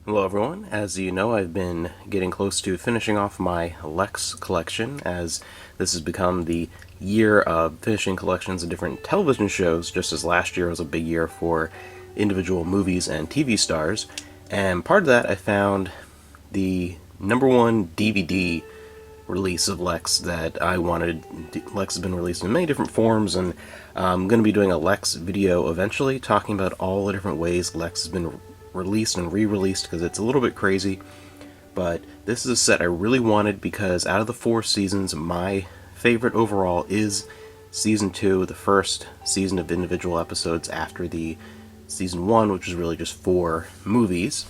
Hello everyone. As you know, I've been getting close to finishing off my Lexx collection, as this has become the year of finishing collections of different television shows, just as last year was a big year for individual movies and TV stars. And part of that, I found the #1 DVD release of Lexx that I wanted. Lexx has been released in many different forms, and I'm going to be doing a Lexx video eventually, talking about all the different ways Lexx has been released and re-released, because it's a little bit crazy. But this is a set I really wanted because out of the 4 seasons, my favorite overall is season 2, the first season of individual episodes after the season 1, which is really just 4 movies.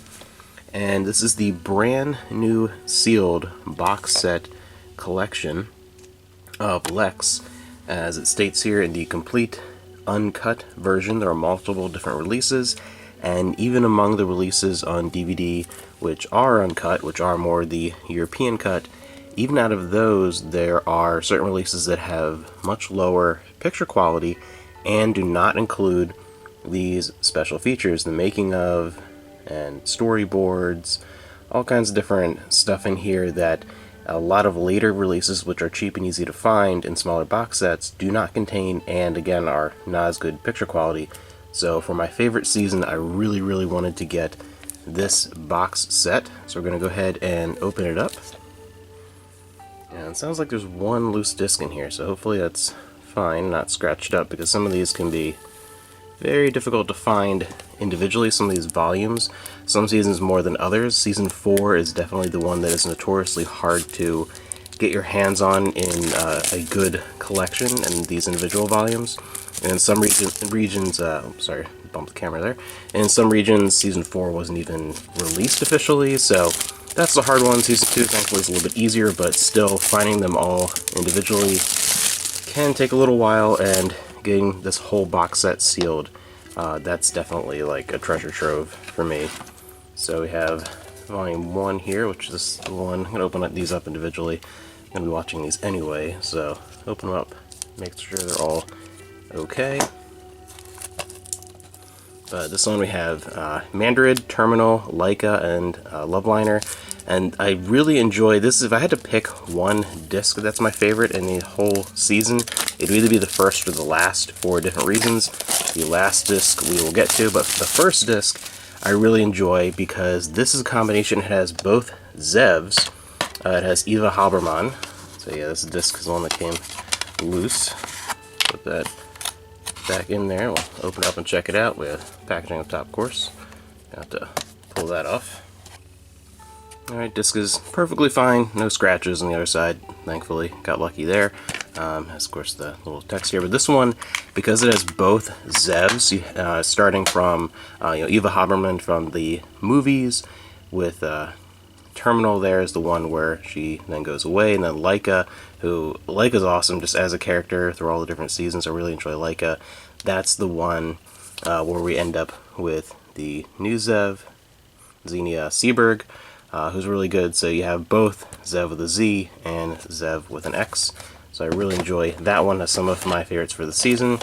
And this is the brand new sealed box set collection of Lexx. As it states here, in the complete uncut version, there are multiple different releases, and even among the releases on DVD which are uncut, which are more the European cut, even out of those there are certain releases that have much lower picture quality and do not include these special features, the making of and storyboards, all kinds of different stuff in here that a lot of later releases, which are cheap and easy to find in smaller box sets, do not contain, and again are not as good picture quality. So for my favorite season, I really wanted to get this box set. So we're going to go ahead and open it up. And it sounds like there's one loose disc in here, so hopefully that's fine, not scratched up, because some of these can be very difficult to find individually, some of these volumes. Some seasons more than others. Season 4 is definitely the one that is notoriously hard to get your hands on in a good collection and these individual volumes. And in some regions, sorry, bumped the camera there. In some regions, season 4 wasn't even released officially, so that's the hard one. Season 2, thankfully, is a little bit easier, but still, finding them all individually can take a little while, and getting this whole box set sealed, that's definitely like a treasure trove for me. So we have volume 1 here, which is the one. I'm going to open these up individually. I'm going to be watching these anyway, so open them up, make sure they're all okay. This one we have Mandarin, Terminal, Leica, and Loveliner. And I really enjoy this. If I had to pick one disc that's my favorite in the whole season, it would either be the first or the last for different reasons. The last disc we will get to, but the first disc I really enjoy because this is a combination. It has both Zevs. It has Eva Habermann. So yeah, this disc is the one that came loose. Put that back in there. We'll open it up and check it out. We have packaging up top, of course. Have to pull that off. Alright, disc is perfectly fine. No scratches on the other side, thankfully. Got lucky there. Has, of course, the little text here. But this one, because it has both Zevs, starting from Eva Habermann from the movies, with Terminal there is the one where she then goes away, and then Leica, Leica's awesome just as a character through all the different seasons. I really enjoy Leica. That's the one where we end up with the new Zev, Xenia Seberg, who's really good. So you have both Zev with a Z and Zev with an X. So I really enjoy that one. That's some of my favorites for the season.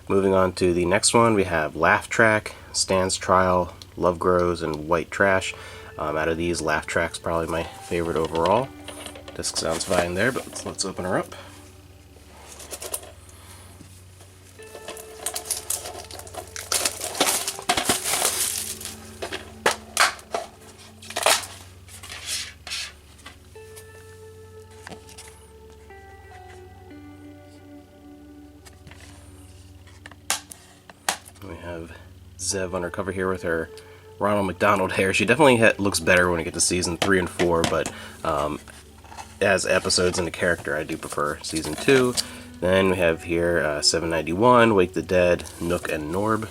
Moving on to the next one, we have Laugh Track, Stan's Trial, Love Grows, and White Trash. Out of these, Laugh Track's probably my favorite overall. Disc sounds fine there, but let's open her up. We have Zev on her cover here with her Ronald McDonald hair. She definitely looks better when we get to season 3 and 4, but as episodes and the character, I do prefer season 2. Then we have here 791, Wake the Dead, Nook and Norb.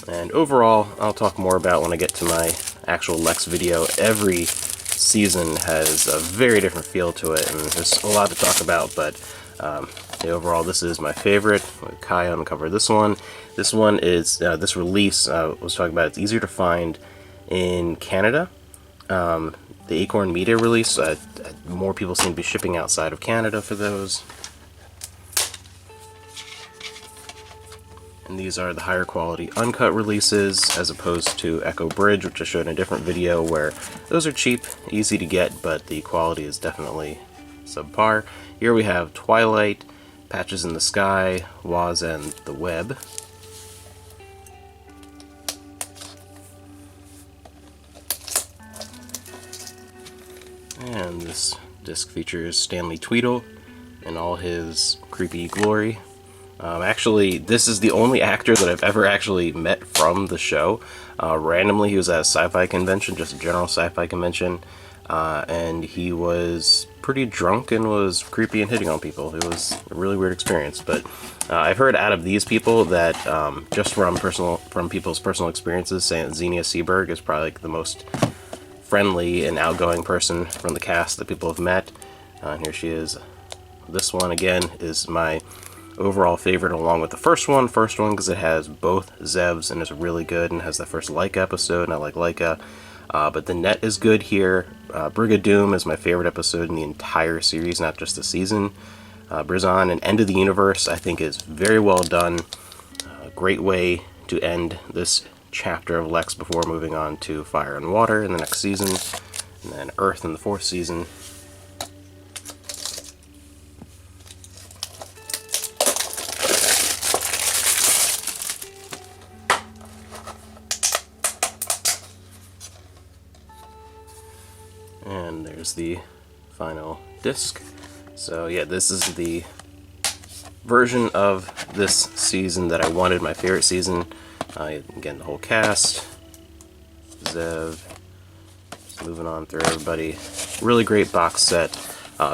And overall, I'll talk more about when I get to my actual Lexx video. Every season has a very different feel to it, and there's a lot to talk about, but overall, this is my favorite. With Kai on the cover of this one. This one is, this release I was talking about, it's easier to find in Canada. The Acorn Media release, more people seem to be shipping outside of Canada for those. And these are the higher quality uncut releases, as opposed to Echo Bridge, which I showed in a different video, where those are cheap, easy to get, but the quality is definitely subpar. Here we have Twilight, Patches in the Sky, Waz and the Web. And this disc features Stanley Tweedle in all his creepy glory. Actually, this is the only actor that I've ever actually met from the show. Randomly, he was at a sci-fi convention, just a general sci-fi convention, and he was pretty drunk and was creepy and hitting on people. It was a really weird experience, but I've heard out of these people that just from people's personal experiences, saying that Xenia Seberg is probably like the most friendly and outgoing person from the cast that people have met. And here she is. This one, again, is my overall favorite along with the first one. First one because it has both Zevs and is really good and has the first Leica episode, and I like Leica. But the net is good here. Brigadoon is my favorite episode in the entire series, not just the season. Brizon and End of the Universe, I think, is very well done. Great way to end this chapter of Lexx before moving on to Fire and Water in the next season, and then Earth in the 4th season. And there's the final disc. So yeah, this is the version of this season that I wanted, my favorite season. Again, the whole cast, Zev, just moving on through everybody. Really great box set.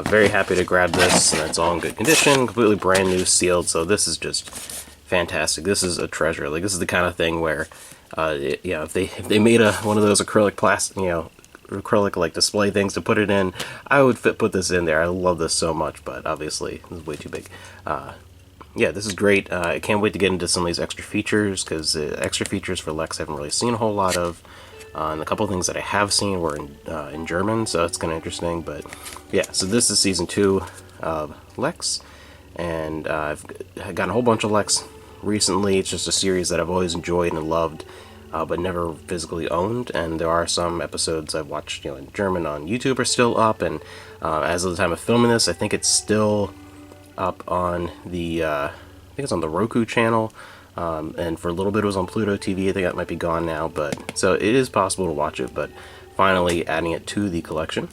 Very happy to grab this, and it's all in good condition, completely brand new, sealed, so this is just fantastic. This is a treasure. Like, this is the kind of thing where, if they made one of those acrylic plastic, acrylic like display things to put it in, I would put this in there. I love this so much, but obviously this is way too big. Yeah, this is great. I can't wait to get into some of these extra features, because extra features for Lexx I haven't really seen a whole lot of. And a couple of things that I have seen were in German, so it's kind of interesting. But yeah, so this is season 2 of Lexx, and I've gotten a whole bunch of Lexx recently. It's just a series that I've always enjoyed and loved, but never physically owned. And there are some episodes I've watched, in German on YouTube are still up, and as of the time of filming this, I think it's still up on the I think it's on the Roku channel, and for a little bit it was on Pluto TV. I think that might be gone now, but so it is possible to watch it. But finally adding it to the collection.